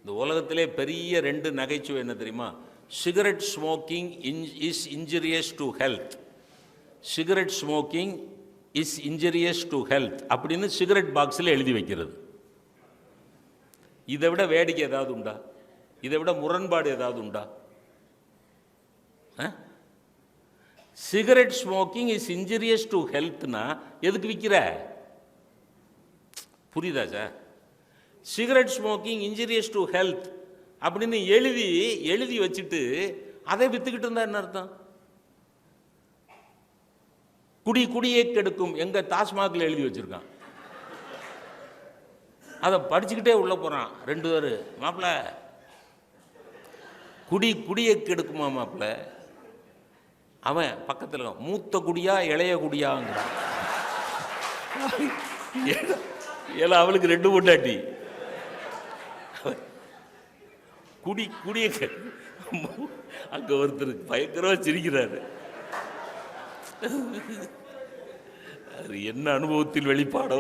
இந்த உலகத்திலே பெரிய 2 நகைச்சுவை என்ன தெரியுமா? Cigarette smoking is injurious to health. Cigarette smoking is injurious to health அப்படின்னு சிகரெட் பாக்ஸில் எழுதி வைக்கிறது. இதை விட வேடிக்கை ஏதாவது உண்டா? இதை விட முரண்பாடு ஏதாவது உண்டா? Cigarette smoking is injurious to ஹெல்த்னா எதுக்கு விற்கிற? புரியுதா sir? Cigarette smoking injurious to health அப்படின்னு எழுதி வச்சுட்டு அதை வித்துக்கிட்டு இருந்தா என்ன அர்த்தம்? குடியே கெடுக்கும் எங்க டாஸ்மாகில் எழுதி வச்சிருக்கான். அதை படிச்சுக்கிட்டே உள்ள போறான் 2 பேர். மாப்பிள்ள குடியை கெடுக்குமா மாப்பிள்ள? அவன் பக்கத்தில் மூத்த குடியா இளைய குடியாங்கிறான். ஏன்னா அவளுக்கு 2 பொண்டாட்டி. குடிய அங்க ஒருத்தர் பயங்கரமா சிரிக்கிறாரு. அது என்ன அனுபவத்தில் வெளிப்பாடோ?